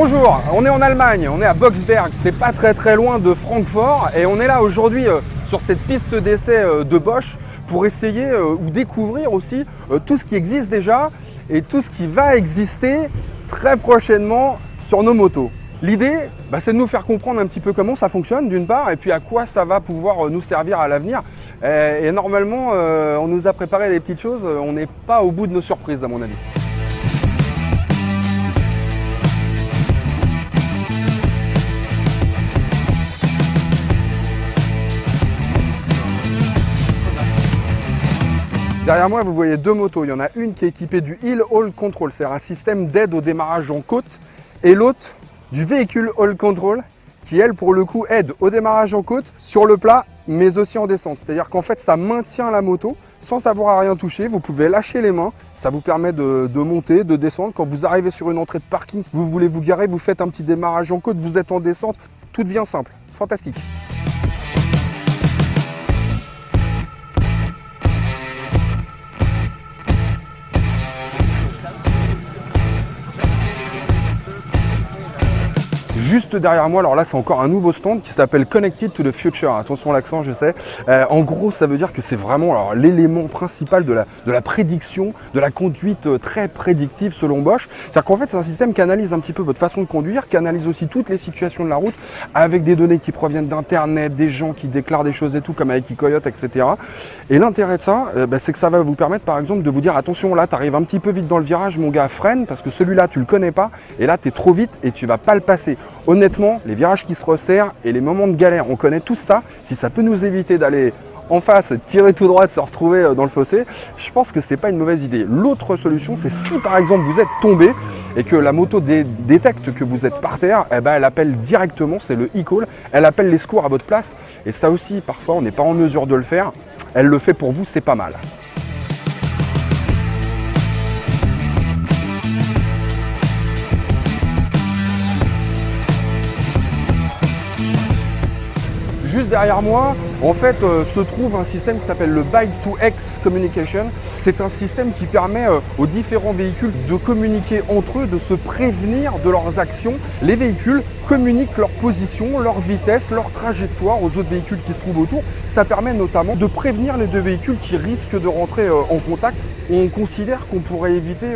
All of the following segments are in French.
Bonjour, on est en Allemagne, on est à Boxberg, c'est pas très loin de Francfort et on est là aujourd'hui sur cette piste d'essai de Bosch pour essayer ou découvrir aussi tout ce qui existe déjà et tout ce qui va exister très prochainement sur nos motos. L'idée, c'est de nous faire comprendre un petit peu comment ça fonctionne d'une part et puis à quoi ça va pouvoir nous servir à l'avenir. Et normalement, on nous a préparé des petites choses, on n'est pas au bout de nos surprises à mon avis. Derrière moi, vous voyez deux motos. Il y en a une qui est équipée du Hill Hold Control, c'est-à-dire un système d'aide au démarrage en côte, et l'autre du Vehicle Hold Control, qui elle, pour le coup, aide au démarrage en côte sur le plat, mais aussi en descente. C'est-à-dire qu'en fait, ça maintient la moto sans avoir à rien toucher. Vous pouvez lâcher les mains, ça vous permet de monter, de descendre. Quand vous arrivez sur une entrée de parking, vous voulez vous garer, vous faites un petit démarrage en côte, vous êtes en descente, tout devient simple. Fantastique. Juste derrière moi, alors là c'est encore un nouveau stand qui s'appelle Connected to the Future. Attention l'accent, je sais. En gros, ça veut dire que c'est vraiment l'élément principal de la prédiction, de la conduite très prédictive selon Bosch. C'est-à-dire qu'en fait, c'est un système qui analyse un petit peu votre façon de conduire, qui analyse aussi toutes les situations de la route avec des données qui proviennent d'Internet, des gens qui déclarent des choses et tout, comme avec eCoyote, etc. Et l'intérêt de ça, c'est que ça va vous permettre par exemple de vous dire attention, là tu arrives un petit peu vite dans le virage, mon gars, freine, parce que celui-là tu le connais pas, et là tu es trop vite et tu vas pas le passer. Honnêtement, les virages qui se resserrent et les moments de galère, on connaît tous ça. Si ça peut nous éviter d'aller en face, tirer tout droit, de se retrouver dans le fossé, je pense que c'est pas une mauvaise idée. L'autre solution, c'est si par exemple vous êtes tombé et que la moto détecte que vous êtes par terre, elle appelle directement, c'est le e-call, elle appelle les secours à votre place. Et ça aussi, parfois, on n'est pas en mesure de le faire. Elle le fait pour vous, c'est pas mal. Juste derrière moi, en fait, se trouve un système qui s'appelle le Bike2X Communication. C'est un système qui permet aux différents véhicules de communiquer entre eux, de se prévenir de leurs actions. Les véhicules communiquent leur position, leur vitesse, leur trajectoire aux autres véhicules qui se trouvent autour. Ça permet notamment de prévenir les deux véhicules qui risquent de rentrer en contact. On considère qu'on pourrait éviter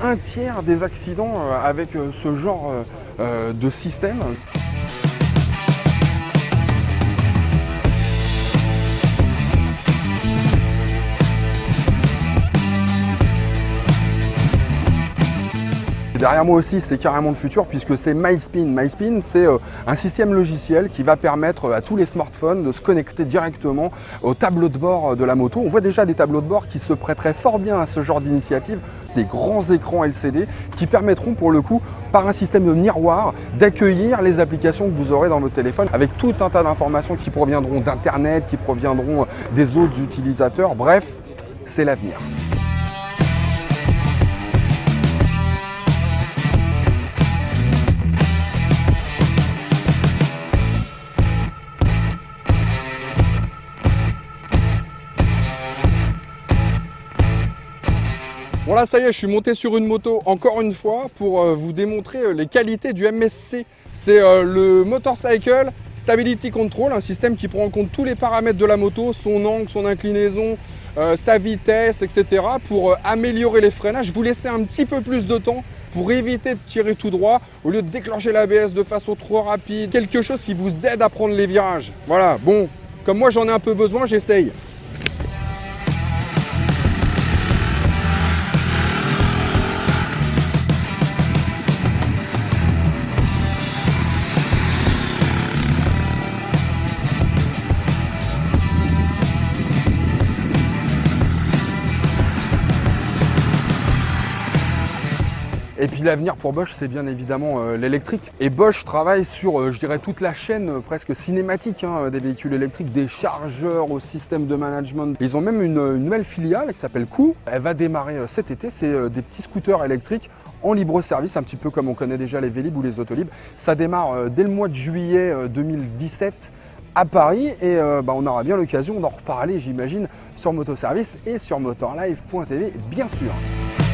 un tiers des accidents avec ce genre de système. Derrière moi aussi, c'est carrément le futur puisque c'est MySpin. MySpin, c'est un système logiciel qui va permettre à tous les smartphones de se connecter directement au tableau de bord de la moto. On voit déjà des tableaux de bord qui se prêteraient fort bien à ce genre d'initiative, des grands écrans LCD qui permettront pour le coup, par un système de miroir, d'accueillir les applications que vous aurez dans votre téléphone avec tout un tas d'informations qui proviendront d'Internet, qui proviendront des autres utilisateurs. Bref, c'est l'avenir. Bon là ça y est, je suis monté sur une moto encore une fois pour vous démontrer les qualités du MSC. C'est le Motorcycle Stability Control, un système qui prend en compte tous les paramètres de la moto, son angle, son inclinaison, sa vitesse, etc. pour améliorer les freinages, vous laisser un petit peu plus de temps pour éviter de tirer tout droit au lieu de déclencher l'ABS de façon trop rapide. Quelque chose qui vous aide à prendre les virages. Voilà, bon, comme moi j'en ai un peu besoin, j'essaye. Et puis l'avenir pour Bosch, c'est bien évidemment l'électrique. Et Bosch travaille sur, je dirais, toute la chaîne presque cinématique des véhicules électriques, des chargeurs au système de management. Ils ont même une nouvelle filiale qui s'appelle Qoo. Elle va démarrer cet été. C'est des petits scooters électriques en libre service, un petit peu comme on connaît déjà les Vélib ou les Autolib. Ça démarre dès le mois de juillet 2017 à Paris et on aura bien l'occasion d'en reparler, j'imagine, sur Motoservice et sur motorlive.tv, bien sûr.